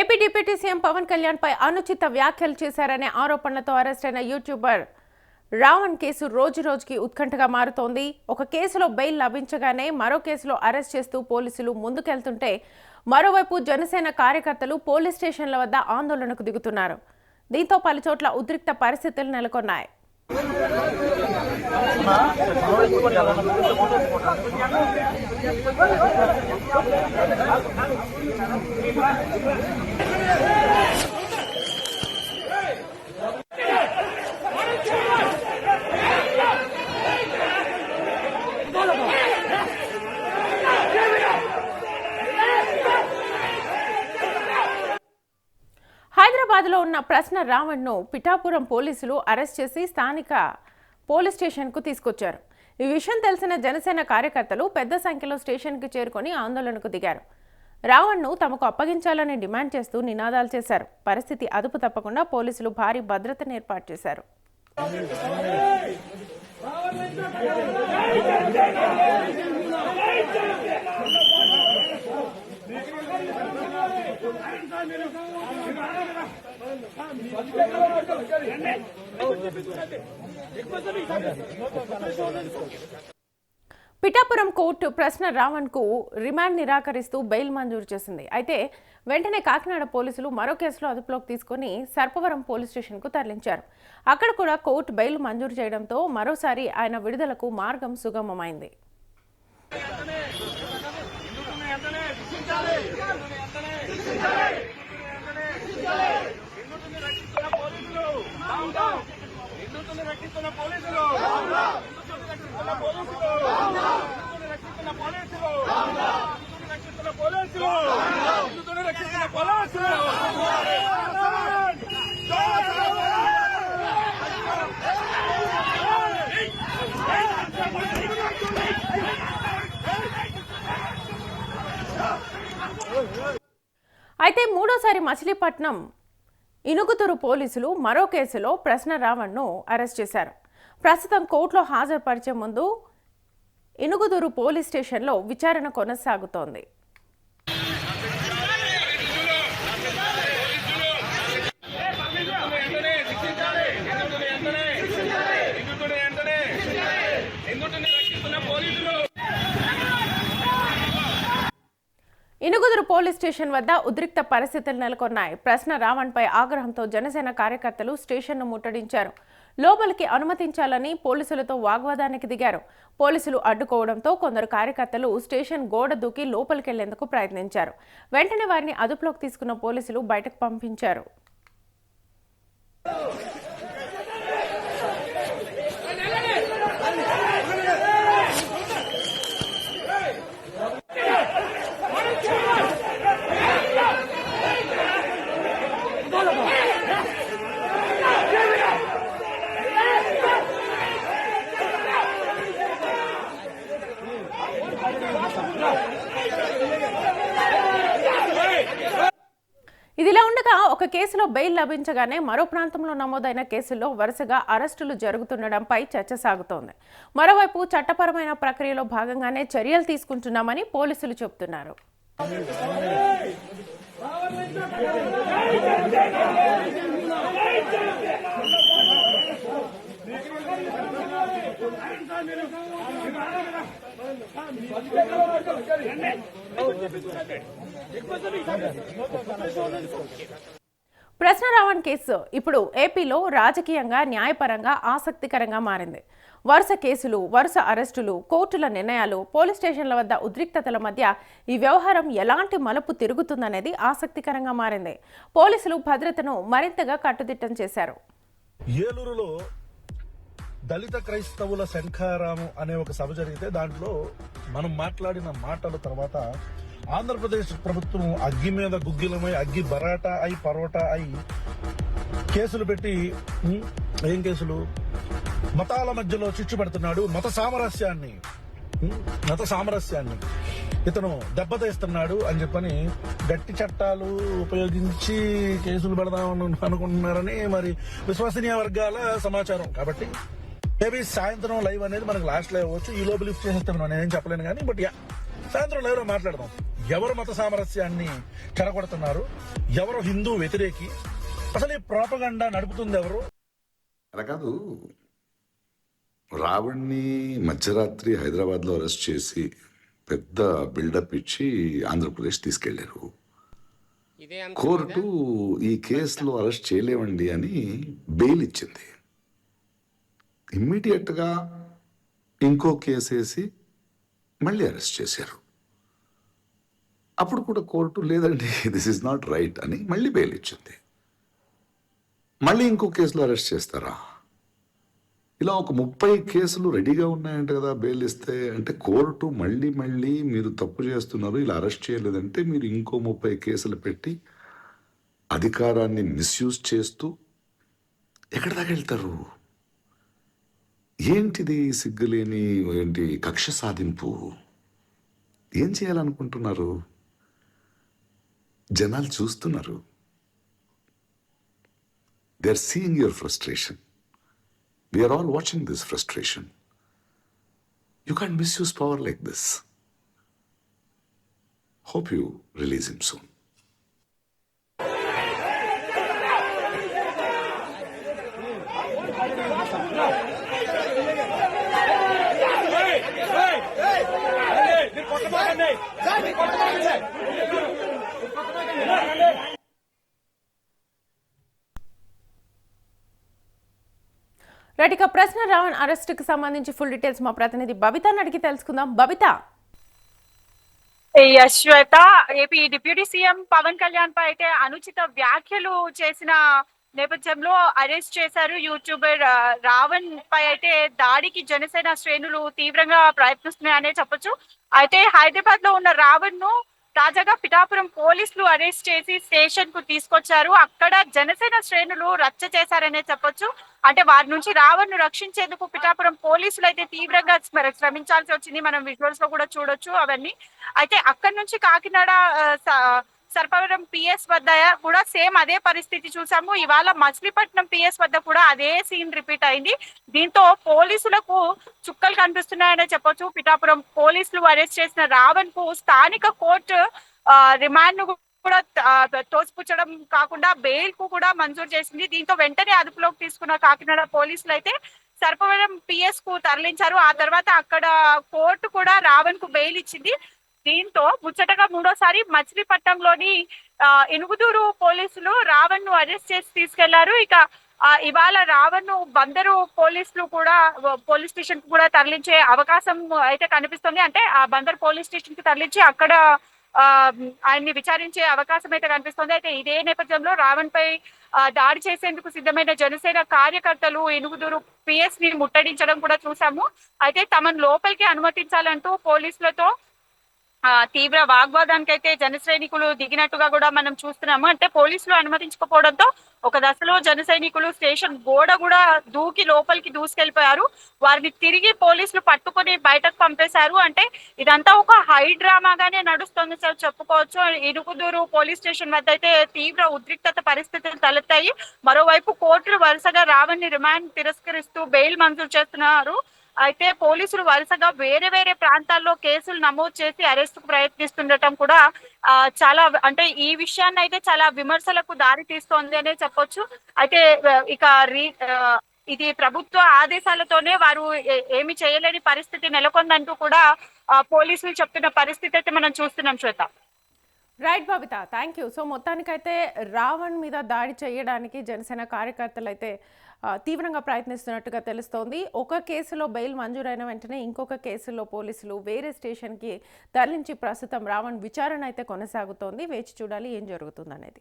AP deputy CM Pawan Kalyan పై అనుచిత వ్యాఖ్యలు చేశారనే ఆరోపణలతో అరెస్ట్ అయిన యూట్యూబర్ రావణ్ కేసు రోజురోజుకి ఉత్కంఠగా మారుతోంది. ఒక కేసులో బెయిల్ లభించగానే మరో కేసులో అరెస్ట్ చేస్తూ పోలీసులు ముందుకెళ్తుంటే మరోవైపు జనసేన కార్యకర్తలు పోలీస్ స్టేషన్ల వద్ద ఆందోళనకు దిగుతున్నారు. దీంతో పలుచోట్ల ఉద్రిక్త పరిస్థితులు నెలకొన్నాయి. హైదరాబాద్లో ఉన్న ప్రశ్న రావణ్ను పిఠాపురం పోలీసులు అరెస్ట్ చేసి స్థానిక పోలీస్ స్టేషన్కు తీసుకొచ్చారు. ఈ విషయం తెలిసిన జనసేన కార్యకర్తలు పెద్ద సంఖ్యలో స్టేషన్కి చేరుకొని ఆందోళనకు దిగారు. రావణ్ను తమకు అప్పగించాలని డిమాండ్ చేస్తూ నినాదాలు చేశారు. పరిస్థితి అదుపు తప్పకుండా పోలీసులు భారీ భద్రతను ఏర్పాటు చేశారు. పిఠాపురం కోర్టు ప్రశ్న రావణ్ కు రిమాండ్ నిరాకరిస్తూ బెయిల్ మంజూరు చేసింది. అయితే వెంటనే కాకినాడ పోలీసులు మరో కేసులో అదుపులోకి తీసుకుని సర్పవరం పోలీస్ స్టేషన్ కు తరలించారు. అక్కడ కూడా కోర్టు బెయిల్ మంజూరు చేయడంతో మరోసారి ఆయన విడుదలకు మార్గం సుగమమైంది. అయితే మూడోసారి మచిలీపట్నం ఇనుగుతురు పోలీసులు మరో కేసులో ప్రశ్న రావణ్ను అరెస్ట్ చేశారు. ప్రస్తుతం కోర్టులో హాజరుపరిచే ముందు ఇనుగుతురు పోలీస్ స్టేషన్లో విచారణ కొనసాగుతోంది. ఇనుగుదురు పోలీస్ స్టేషన్ వద్ద ఉద్రిక్త పరిస్థితులు నెలకొన్నాయి. ప్రశ్న రావణ్ పై ఆగ్రహంతో జనసేన కార్యకర్తలు స్టేషన్ను ముట్టడించారు. లోపలికి అనుమతించాలని పోలీసులతో వాగ్వాదానికి దిగారు. పోలీసులు అడ్డుకోవడంతో కొందరు కార్యకర్తలు స్టేషన్ గోడ దూకి లోపలికెళ్లేందుకు ప్రయత్నించారు. వెంటనే వారిని అదుపులోకి తీసుకున్న పోలీసులు బయటకు పంపించారు. ఇదిలా ఉండగా ఒక కేసులో బెయిల్ లభించగానే మరో ప్రాంతంలో నమోదైన కేసుల్లో వరుసగా అరెస్టులు జరుగుతుండడంపై చర్చ సాగుతోంది. మరోవైపు చట్టపరమైన ప్రక్రియలో భాగంగానే చర్యలు తీసుకుంటున్నామని పోలీసులు చెబుతున్నారు. ప్రశ్న రావణ్ కేసు ఇప్పుడు ఏపీలో రాజకీయంగా న్యాయపరంగా ఆసక్తికరంగా మారింది. వరుస కేసులు, వరుస అరెస్టులు, కోర్టుల నిర్ణయాలు, పోలీస్ స్టేషన్ల వద్ద ఉద్రిక్తతల మధ్య ఈ వ్యవహారం ఎలాంటి మలుపు తిరుగుతుందనేది ఆసక్తికరంగా మారింది. పోలీసులు భద్రతను మరింతగా కట్టుదిట్టం చేశారు. ఏలూరులో దళిత క్రైస్తవుల శంఖారాము అనే ఒక సభ జరిగితే దాంట్లో మనం మాట్లాడిన మాటల తర్వాత ఆంధ్రప్రదేశ్ ప్రభుత్వం అగ్గి మీద గుగ్గిలమై అగ్గి బరాటా అయి పరోటా అయి కేసులు పెట్టి ఏం కేసులు మతాల మధ్యలో చిచ్చు పెడుతున్నాడు, మత సామరస్యాన్ని ఇతను దెబ్బతీస్తున్నాడు అని చెప్పని గట్టి చట్టాలు ఉపయోగించి కేసులు పెడదామని అనుకుంటున్నారని మరి విశ్వసనీయ వర్గాల సమాచారం. కాబట్టి మేబీ సాయంత్రం లైవ్ అనేది మనకు లాస్ట్ లైవ్ అవ్వచ్చు, ఈ లోపు లిఫ్ట్ చేసేస్తాను నేనేం చెప్పలేను కానీ బట్ సాయంత్రం లైవ్ లో మాట్లాడదాం. ఎవరు మత సామరస్యాన్ని చెడగొడుతున్నారు, ఎవరు హిందూ వ్యతిరేకి, అసలు ఈ ప్రోపగండా నడుపుతుంది ఎవరు? అలా కాదు, రావణ్ణి మధ్యరాత్రి హైదరాబాద్లో అరెస్ట్ చేసి పెద్ద బిల్డప్ ఇచ్చి ఆంధ్రప్రదేశ్ తీసుకెళ్లారు. కోర్టు ఈ కేసులో అరెస్ట్ చేయలేవండి అని బెయిల్ ఇచ్చింది. ఇమ్మీడియట్గా ఇంకో కేసు వేసి మళ్ళీ అరెస్ట్ చేశారు. అప్పుడు కూడా కోర్టు లేదండి, దిస్ ఇస్ నాట్ రైట్ అని మళ్ళీ బెయిల్ ఇచ్చింది. మళ్ళీ ఇంకో కేసులో అరెస్ట్ చేస్తారా? ఇలా ఒక 30 కేసులు రెడీగా ఉన్నాయంట కదా బెయిల్ ఇస్తే. అంటే కోర్టు మళ్ళీ మళ్ళీ మీరు తప్పు చేస్తున్నారు, ఇలా అరెస్ట్ చేయలేదంటే మీరు ఇంకో 30 కేసులు పెట్టి అధికారాన్ని మిస్యూజ్ చేస్తూ ఎక్కడి దాకా వెళ్తారు? ఏంటిది సిగ్గులేని ఏంటి కక్ష సాధింపు? ఏం చేయాలనుకుంటున్నారు? జనాలు చూస్తున్నారు. They are seeing your frustration. We are all watching this frustration. You can't misuse power like this. Hope you release him soon. Right, ఇక ప్రశ్న రావణ్ అరెస్టుకు సంబంధించి ఫుల్ డీటెయిల్స్ మా ప్రతినిధి బబితాని అడిగి తెలుసుకుందాం. Babitha, Swetha, AP deputy CM Pawan Kalyan పై అయితే అనుచిత వ్యాఖ్యలు చేసిన నేపథ్యంలో అరెస్ట్ చేశారు. యూట్యూబర్ రావణ్ పై అయితే దాడికి జనసేన శ్రేణులు తీవ్రంగా ప్రయత్నిస్తున్నాయనే చెప్పొచ్చు. అయితే హైదరాబాద్ లో ఉన్న రావణ్ ను తాజాగా పిఠాపురం పోలీసులు అరెస్ట్ చేసి స్టేషన్ కు తీసుకొచ్చారు. అక్కడ జనసేన శ్రేణులు రచ్చ చేశారనే చెప్పొచ్చు. అంటే వారి నుంచి రావణ్ ను రక్షించేందుకు పిఠాపురం పోలీసులు అయితే తీవ్రంగా శ్రమించాల్సి వచ్చింది. మనం విజువల్స్ లో కూడా చూడొచ్చు అవన్నీ. అయితే అక్కడి నుంచి కాకినాడ సర్పవరం పిఎస్ వద్ద కూడా సేమ్ అదే పరిస్థితి చూసాము. ఇవాళ మచిలీపట్నం పిఎస్ వద్ద కూడా అదే సీన్ రిపీట్ అయింది. దీంతో పోలీసులకు చుక్కలు కనిపిస్తున్నాయనే చెప్పొచ్చు. పిఠాపురం పోలీసులు అరెస్ట్ చేసిన రావణ్ కు స్థానిక కోర్టు రిమాండ్ ను కూడా తోసిపుచ్చడం కాకుండా బెయిల్ కు కూడా మంజూరు చేసింది. దీంతో వెంటనే అదుపులోకి తీసుకున్న కాకినాడ పోలీసులు అయితే సర్పవరం పిఎస్ కు తరలించారు. ఆ తర్వాత అక్కడ కోర్టు కూడా రావణ్ కు బెయిల్ ఇచ్చింది. దీంతో ముచ్చటగా మూడోసారి మచిలీపట్నంలోని ఇనుగుదూరు పోలీసులు రావణ్ ను అరెస్ట్ చేసి తీసుకెళ్లారు. ఇక ఇవాళ రావణ్ ను బందరు పోలీసులు కూడా పోలీస్ స్టేషన్ కు కూడా తరలించే అవకాశం అయితే కనిపిస్తుంది. అంటే ఆ బందర్ పోలీస్ స్టేషన్ కి తరలించి అక్కడ ఆయన్ని విచారించే అవకాశం అయితే కనిపిస్తుంది. అయితే ఇదే నేపథ్యంలో రావణ్ పై దాడి చేసేందుకు సిద్ధమైన జనసేన కార్యకర్తలు ఎనుగుదూరు పిఎస్ ని ముట్టడించడం కూడా చూసాము. అయితే తమను లోపలికి అనుమతించాలంటూ పోలీసులతో తీవ్ర వాగ్వాదానికి అయితే జన సైనికులు దిగినట్టుగా కూడా మనం చూస్తున్నాము. అంటే పోలీసులు అనుమతించకపోవడంతో ఒక దశలో జన సైనికులు స్టేషన్ గోడ కూడా దూకి లోపలికి దూసుకెళ్లిపోయారు. వారిని తిరిగి పోలీసులు పట్టుకొని బయటకు పంపేశారు. అంటే ఇదంతా ఒక హై డ్రామాగానే నడుస్తుంది సార్ చెప్పుకోవచ్చు. ఇనుగుదూరు పోలీస్ స్టేషన్ వద్ద అయితే తీవ్ర ఉద్రిక్తత పరిస్థితులు తలెత్తాయి. మరోవైపు కోర్టులు వరుసగా రావణ్ రిమాండ్ తిరస్కరిస్తూ బెయిల్ మంజూరు చేస్తున్నారు. అయితే పోలీసులు వరుసగా వేరే వేరే ప్రాంతాల్లో కేసులు నమోదు చేసి అరెస్ట్ కు ప్రయత్నిస్తుండటం కూడా చాలా, అంటే ఈ విషయాన్ని అయితే చాలా విమర్శలకు దారి తీస్తోంది అనే చెప్పొచ్చు. అయితే ఇక ఇది ప్రభుత్వ ఆదేశాలతోనే వారు ఏమి చేయలేని పరిస్థితి నెలకొందంటూ కూడా పోలీసులు చెప్తున్న పరిస్థితి అయితే మనం చూస్తున్నాం. Swetha, right Babitha, thank you. So మొత్తానికైతే రావణ్ మీద దాడి చేయడానికి జనసేన కార్యకర్తలు అయితే తీవ్రంగా ప్రయత్నిస్తున్నట్టుగా తెలుస్తోంది. ఒక కేసులో బెయిల్ మంజూరైన వెంటనే ఇంకొక కేసులో పోలీసులు వేరే స్టేషన్కి తరలించి ప్రస్తుతం రావణ్ విచారణ అయితే కొనసాగుతోంది. వేచి చూడాలి ఏం జరుగుతుందనేది.